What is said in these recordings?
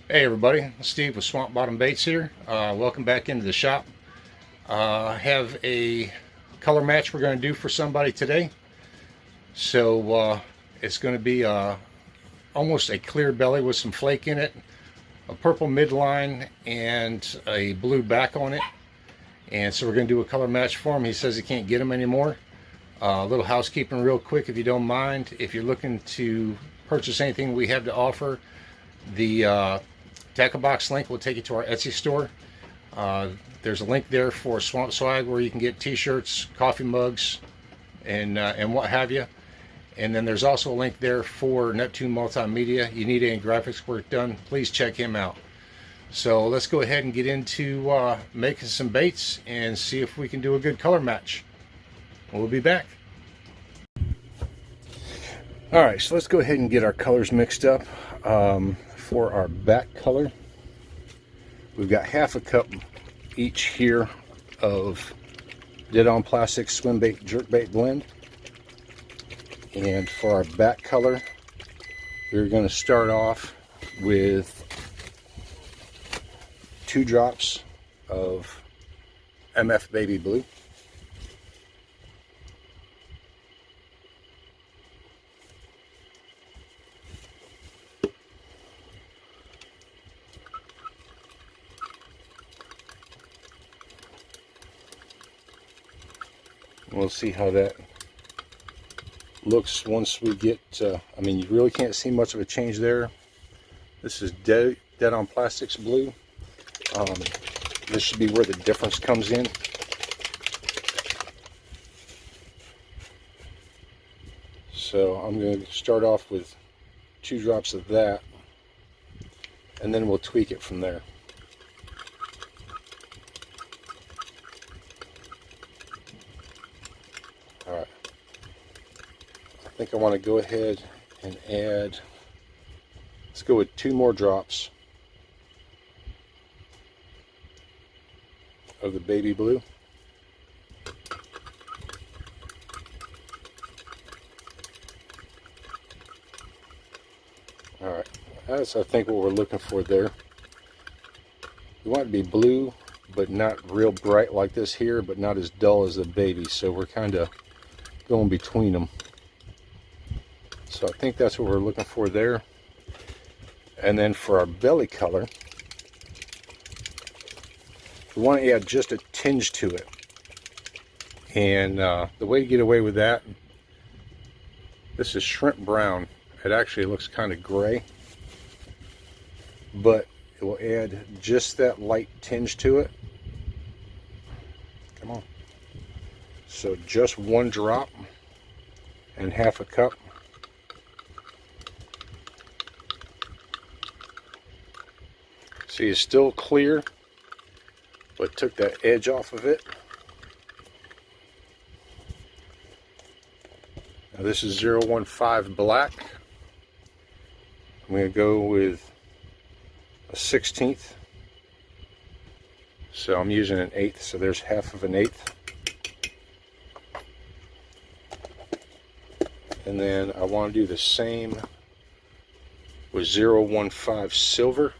Hey everybody, Steve with Swamp Bottom Baits here. Welcome back into the shop. I have a color match we're going to do for somebody today. So it's going to be almost a clear belly with some flake in it, a purple midline, and a blue back on it. And so we're going to do a color match for him. He says he can't get them anymore. A little housekeeping real quick if you don't mind. If you're looking to purchase anything we have to offer, the Tackle Box link will take you to our Etsy store. There's a link there for Swamp Swag where you can get t-shirts, coffee mugs, and what have you. And then there's also a link there for Neptune Multimedia. You need any graphics work done, please check him out. So let's go ahead and get into making some baits and see if we can do a good color match. We'll be back. Alright, so let's go ahead and get our colors mixed up. For our back color, we've got half a cup each here of Dead On Plastic Swim Bait Jerkbait Blend. And for our back color, we're going to start off with 2 drops of MF Baby Blue. We'll see how that looks once we get, I mean, you really can't see much of a change there. This is Dead On Plastics Blue. This should be where the difference comes in. So I'm going to start off with 2 drops of that, and then we'll tweak it from there. Alright, I think I want to go ahead and add, let's go with 2 more drops of the baby blue. Alright, that's I think what we're looking for there. We want it to be blue, but not real bright like this here, but not as dull as the baby, so we're kind of going between them. So I think that's what we're looking for there. And then for our belly color, we want to add just a tinge to it. And the way to get away with that, this is shrimp brown. It actually looks kind of gray, but it will add just that light tinge to it. Come on. So just 1 drop and half a cup. See, it's still clear, but took that edge off of it. Now this is 015 black. I'm going to go with a 1/16. So I'm using an 1/8, so there's half of an 1/8. And then I want to do the same with 015 silver.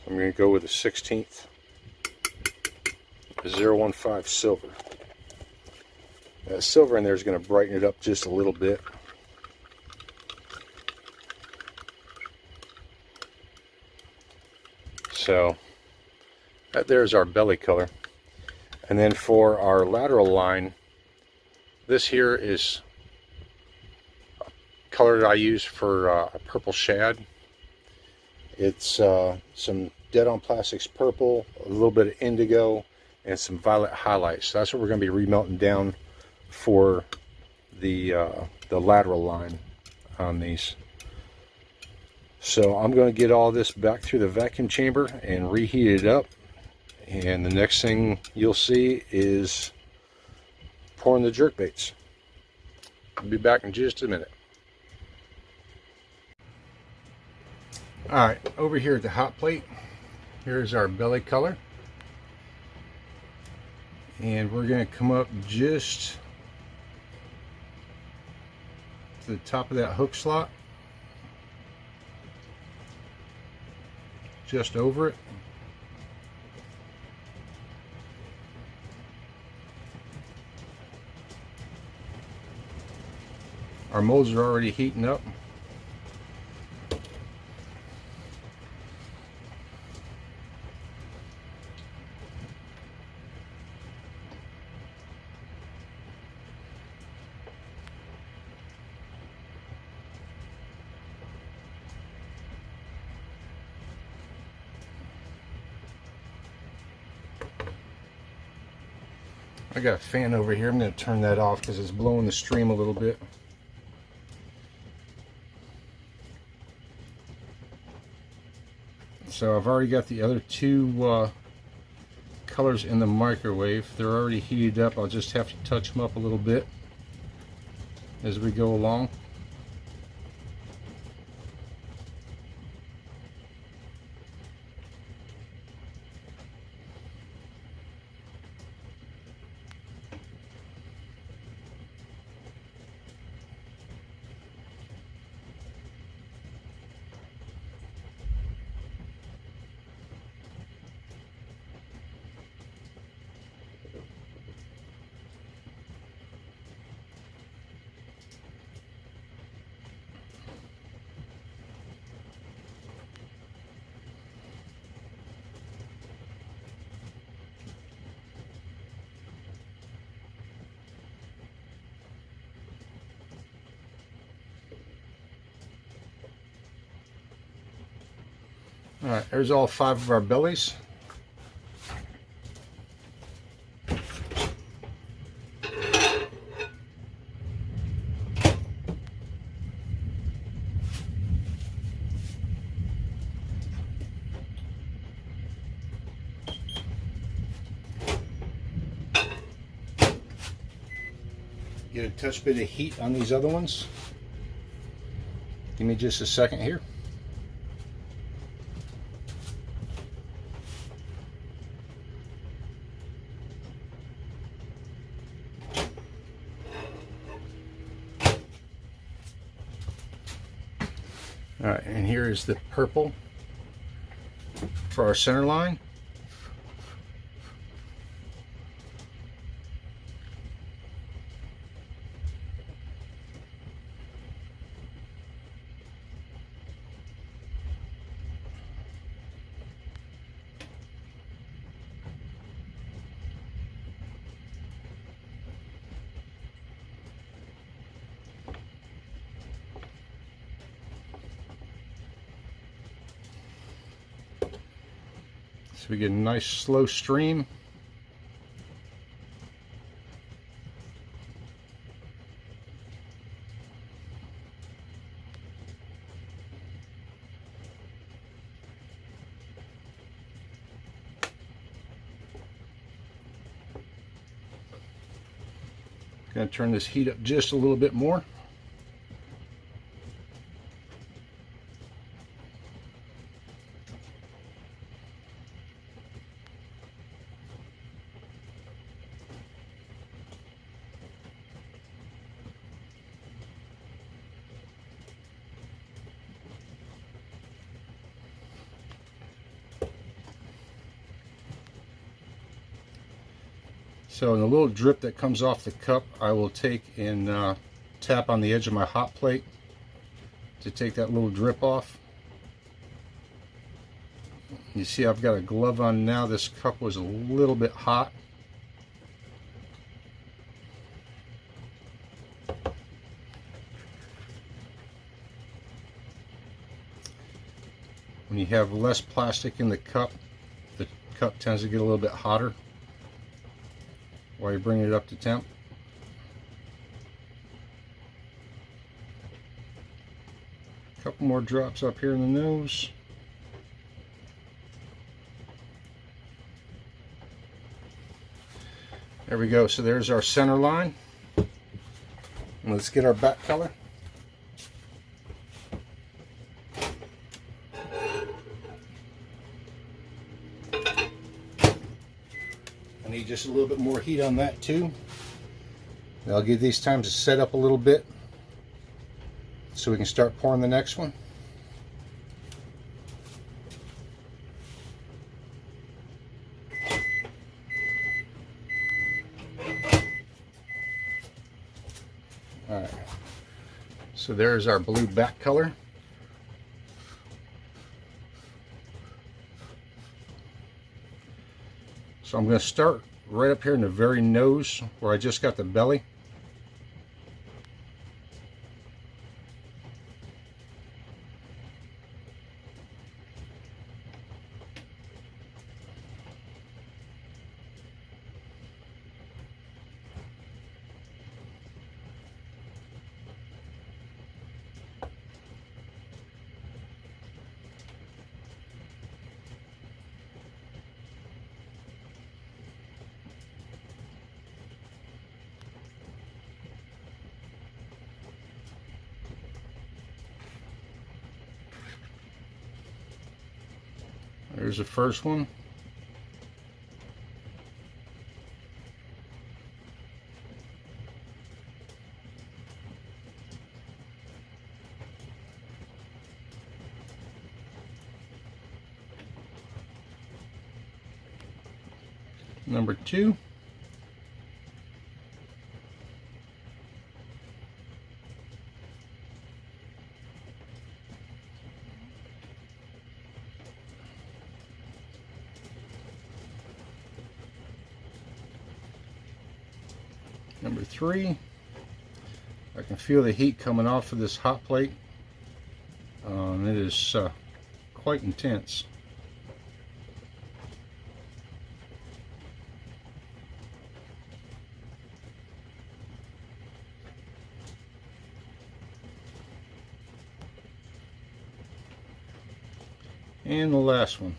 I'm going to go with a 1/16 015 silver. That silver in there is going to brighten it up just a little bit. So that there's our belly color. And then for our lateral line, this here is a color that I use for a purple shad. It's some Dead On Plastics purple, a little bit of indigo, and some violet highlights. So that's what we're going to be remelting down for the lateral line on these. So I'm going to get all this back through the vacuum chamber and reheat it up. And the next thing you'll see is pouring the jerk baits. I'll be back in just a minute. Alright, over here at the hot plate, here's our belly color. And we're going to come up just to the top of that hook slot, just over it. Our molds are already heating up. I got a fan over here. I'm going to turn that off because it's blowing the stream a little bit. So I've already got the other two colors in the microwave. They're already heated up. I'll just have to touch them up a little bit as we go along. Alright, there's all 5 of our bellies. Get a touch bit of heat on these other ones. Give me just a second here. Alright, and here is the purple for our center line. So we get a nice slow stream. Going to turn this heat up just a little bit more. So in the little drip that comes off the cup, I will take and tap on the edge of my hot plate to take that little drip off. You see I've got a glove on now. This cup was a little bit hot. When you have less plastic in the cup tends to get a little bit hotter while you're bringing it up to temp. A couple more drops up here in the nose. There we go. So there's our center line. And let's get our back color. I need just a little bit more heat on that too. I'll give these times to set up a little bit. so we can start pouring the next one. Alright, so there's our blue back color. So I'm going to start right up here in the very nose where I just got the belly. There's the first one. Number 2. Number 3. I can feel the heat coming off of this hot plate. It is quite intense. And the last one.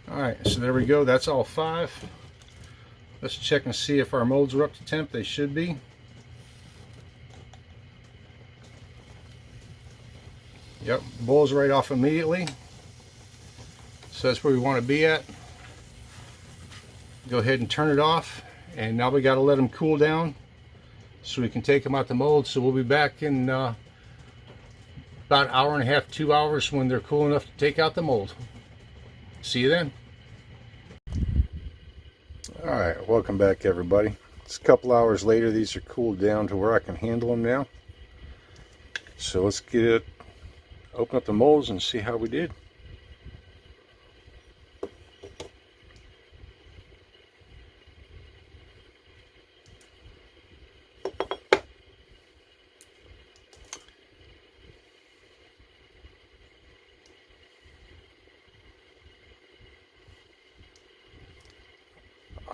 Alright, so there we go. That's all 5. Let's check and see if our molds are up to temp. They should be. Yep, boils right off immediately. So that's where we want to be at. Go ahead and turn it off. And now we got to let them cool down so we can take them out the mold. So we'll be back in about an hour and a half, 2 hours when they're cool enough to take out the mold. See you then. Alright, welcome back everybody. It's a couple hours later. These are cooled down to where I can handle them now. So let's get it, open up the molds and see how we did.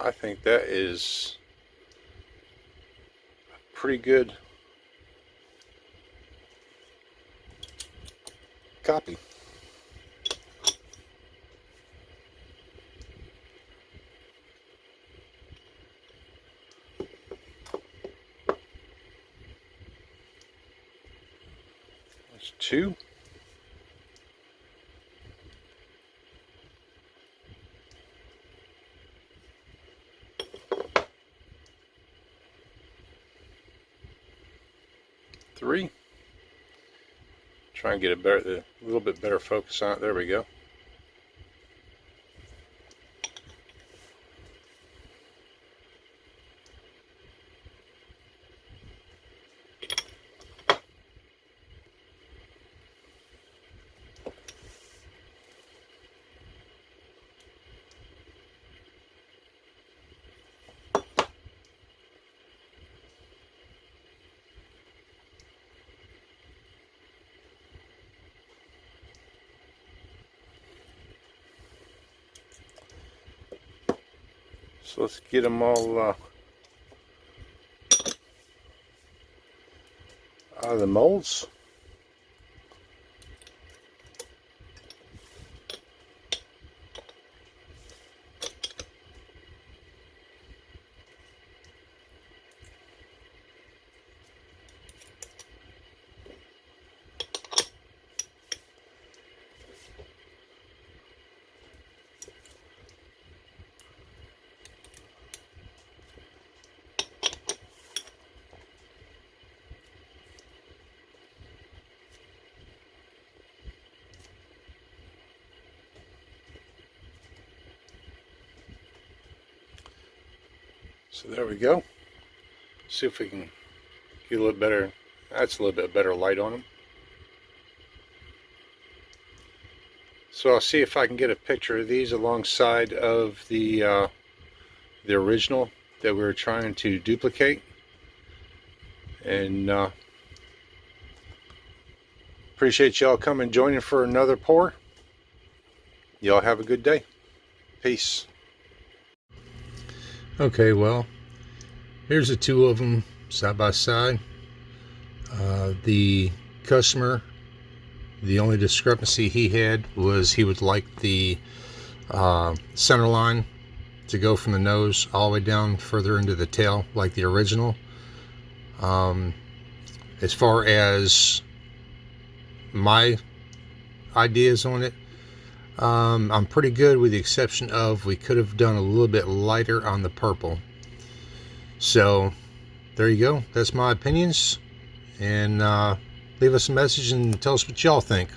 I think that is a pretty good copy. That's 2. Three. Try and get a little bit better focus on it. There we go. So let's get them all out of the molds. So there we go. See if we can get a little better. That's a little bit better light on them. So I'll see if I can get a picture of these alongside of the original that we were trying to duplicate. And appreciate y'all coming and joining for another pour. Y'all have a good day. Peace. Okay, well, here's the two of them side by side. The customer, the only discrepancy he had was he would like the center line to go from the nose all the way down further into the tail like the original. As far as my ideas on it, I'm pretty good, with the exception of we could have done a little bit lighter on the purple. So there you go. That's my opinions. And leave us a message and tell us what y'all think.